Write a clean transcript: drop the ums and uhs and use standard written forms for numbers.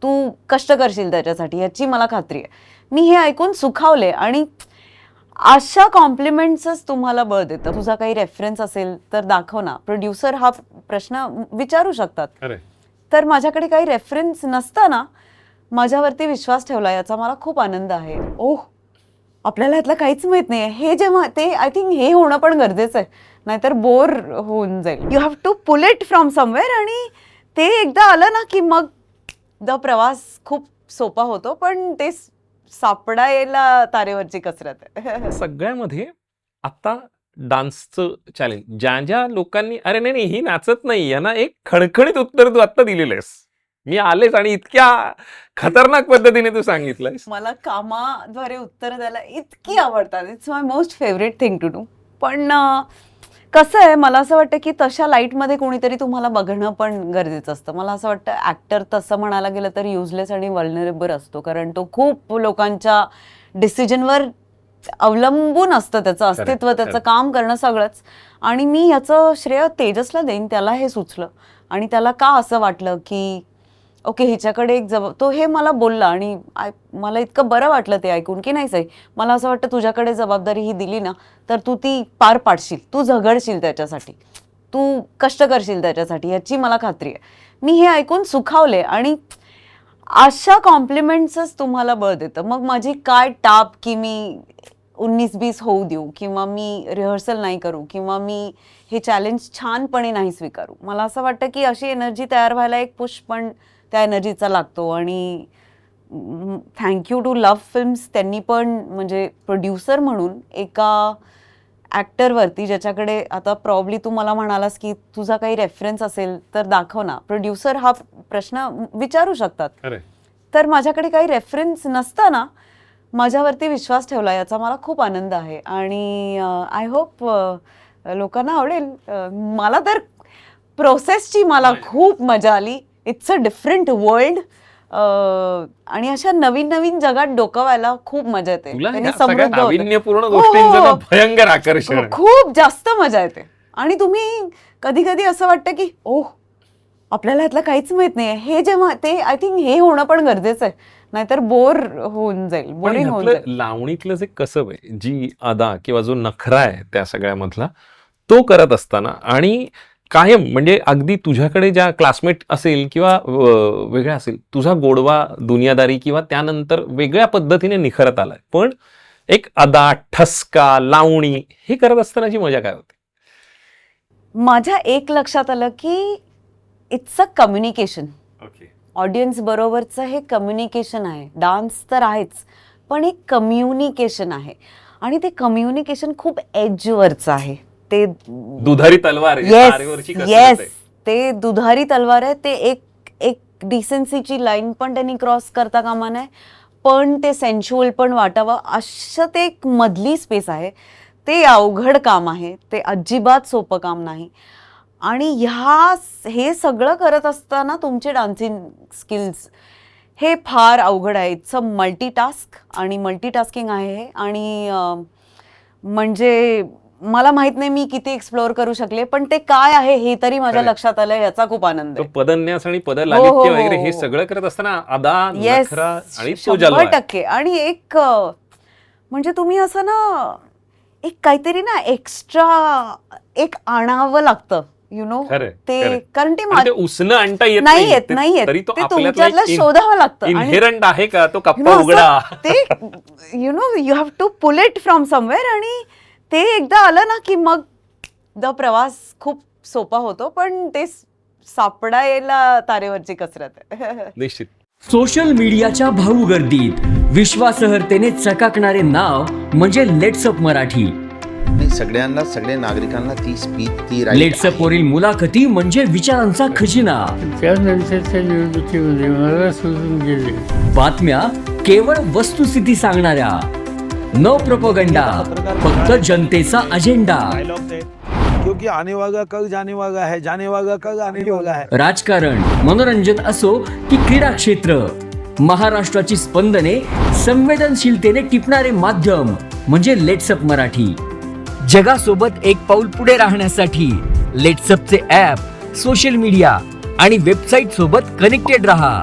तू कष्ट करशील त्याच्यासाठी याची मला खात्री आहे. मी हे ऐकून सुखावले आणि अशा कॉम्प्लिमेंट्सच तुम्हाला बळ देतं. तुझा काही रेफरन्स असेल तर दाखव ना. प्रोड्युसर हा प्रश्न विचारू शकतात. तर माझ्याकडे काही रेफरन्स नसताना माझ्यावरती विश्वास ठेवला याचा मला खूप आनंद आहे. ओह, आपल्याला यातलं काहीच माहित नाही. हे जेव्हा ते आय थिंक हे होणं पण गरजेचं आहे, नाहीतर बोर होऊन जाईल. You have to pull it from somewhere आणि ते एकदा आलं ना की मग प्रवास खूप सोपा होतो. पण ते सापडायला तारेवरची कसरत आहे. सगळ्यामध्ये आता डान्सचं चॅलेंज ज्या लोकांनी अरे नाही ही नाचत नाही यांना एक खणखणीत उत्तर तू आता दिलेलं आहेस. मी आलेच आणि इतक्या खतरनाक पद्धतीने तू सांगितलंयस. मला कामाद्वारे उत्तर द्यायला इतकी आवडतात. It's my most favourite thing to do. पण कसं आहे, मला असं वाटतं की तशा लाईटमध्ये कोणीतरी तुम्हाला बघणं पण गरजेचं असतं. मला असं वाटतं ॲक्टर तसं म्हणायला गेलं तर युजलेस आणि वल्नरेबल असतो, कारण तो खूप लोकांच्या डिसिजनवर अवलंबून असतं. त्याचं अस्तित्व, त्याचं काम करणं सगळंच. आणि मी ह्याचं श्रेय तेजसला देईन. त्याला हे सुचलं आणि त्याला का असं वाटलं की ओके हिच्याकडे एक तो हे मला बोलला आणि मला इतकं बरं वाटलं ते ऐकून की नाही साई, मला असं वाटतं तुझ्याकडे जबाबदारी ही दिली ना तर तू ती पार पाडशील, तू झगडशील त्याच्यासाठी, तू कष्ट करशील त्याच्यासाठी याची मला खात्री आहे. मी हे ऐकून सुखावले आणि अशा कॉम्प्लिमेंट्सच तुम्हाला बळ देतं. मग माझी काय टाप की मी 19-20 होऊ देऊ किंवा मी रिहर्सल नाही करू किंवा मी हे चॅलेंज छानपणे नाही स्वीकारू. मला असं वाटतं की अशी एनर्जी तयार व्हायला एक पुश पण त्या एनर्जीचा लागतो. आणि थँक्यू टू लव्ह फिल्म्स, त्यांनी पण म्हणजे प्रोड्युसर म्हणून एका ॲक्टरवरती ज्याच्याकडे आता प्रॉब्ली तू मला म्हणालास की तुझा काही रेफरन्स असेल तर दाखव ना. प्रोड्युसर हा प्रश्न विचारू शकतात. तर माझ्याकडे काही रेफरन्स नसताना माझ्यावरती विश्वास ठेवला याचा मला खूप आनंद आहे. आणि आय होप लोकांना आवडेल. मला तर प्रोसेसची मला खूप मजा आली. It's a different world. आणि अशा नवीन नवीन जगात डोकावायला खूप मजा येते. नाविन्यपूर्ण गोष्टींचं भयंकर आकर्षण, खूप जास्त मजा येते. आणि तुम्ही कधी कधी असं वाटतं की ओह, आपल्याला यातलं काहीच माहित नाही. हे जेव्हा ते आय थिंक हे होणं पण गरजेचं आहे, नाहीतर बोर होऊन जाईल, बोरिंग होऊन जाईल. लावणीतलं जे कसब आहे, जी अदा किंवा जो नखरा आहे त्या सगळ्यामधला, तो करत असताना आणि कायम म्हणजे अगदी तुझ्याकडे ज्या क्लासमेट असेल किंवा वेगळ्या असेल, तुझा गोडवा, दुनियादारी किंवा त्यानंतर वेगळ्या पद्धतीने निखरत आलाय. पण एक अदा, ठसका, लावणी हे करत असतानाची मजा काय होते? माझ्या एक लक्षात आलं की इट्स अ कम्युनिकेशन. ऑडियन्स बरोबरचं हे कम्युनिकेशन आहे. डान्स तर आहेच, पण एक कम्युनिकेशन आहे. आणि ते कम्युनिकेशन खूप एजवरचं आहे. ते दुधारी तलवार येस, ते दुधारी तलवार आहे. ते एक डिसेन्सीची लाईन पण त्यांनी क्रॉस करता कामा नये, पण ते सेन्शुअल पण वाटावं असं ते एक मधली स्पेस आहे. ते अवघड काम आहे. ते अजिबात सोपं काम नाही. आणि हे सगळं करत असताना तुमचे डान्सिंग स्किल्स हे फार अवघड आहे. इट्स अ मल्टीटास्क आणि मल्टीटास्किंग आहे हे. आणि म्हणजे मला माहित नाही मी किती एक्सप्लोअर करू शकले, पण ते काय आहे हे तरी माझ्या लक्षात आलं. याचा खूप आनंद आहे. पदन्यास आणि पदलालित्य वगैरे हे सगळं करत असताना अदा, नखरा आणि 100%. आणि एक म्हणजे तुम्ही असं ना एक काहीतरी ना एक्स्ट्रा एक आणावं लागतं, यु नो. ते कारण ते उसणं आणता येत नाही, तरी ते तुमच्यातलं शोधावं लागतं. इनहेरंट आहे का तो कप्पा उघडा, ते you know you have to pull it from somewhere. आणि ते एकदा आलं ना की मग प्रवास खूप सोपा होतो. पण ते सापडायला तारेवरची कसरत आहे. निश्चित. सोशल मीडियाच्या भाऊ गर्दीत विश्वासार्हतेने चकाकणारे नाव म्हणजे लेट्स अप मराठी. सगळ्यांना, सगळ्या नागरिकांना ती स्पीच, ती लेट्स अप वरील मुलाखती म्हणजे विचारांचा खजिना. त्यानंतरच्या निवडणुकीमध्ये मला सोडून गेले. बातम्या केवळ वस्तुस्थिती सांगणाऱ्या, न प्रोपगंडा, फक्त जनतेचा अजेंडा. क्योंकि आने वाला कल जाने वाला है, जाने वाला कल आने वाला है. राजकारण, मनोरंजन असो की क्रीडा क्षेत्र, महाराष्ट्राची स्पंदने संवेदनशीलतेने टिपणारे माध्यम म्हणजे लेट्स अप मराठी. जगासोबत एक पाऊल पुढे राहण्यासाठी लेट्स अपचे ॲप, सोशल मीडिया आणि वेबसाईट सोबत कनेक्टेड रहा.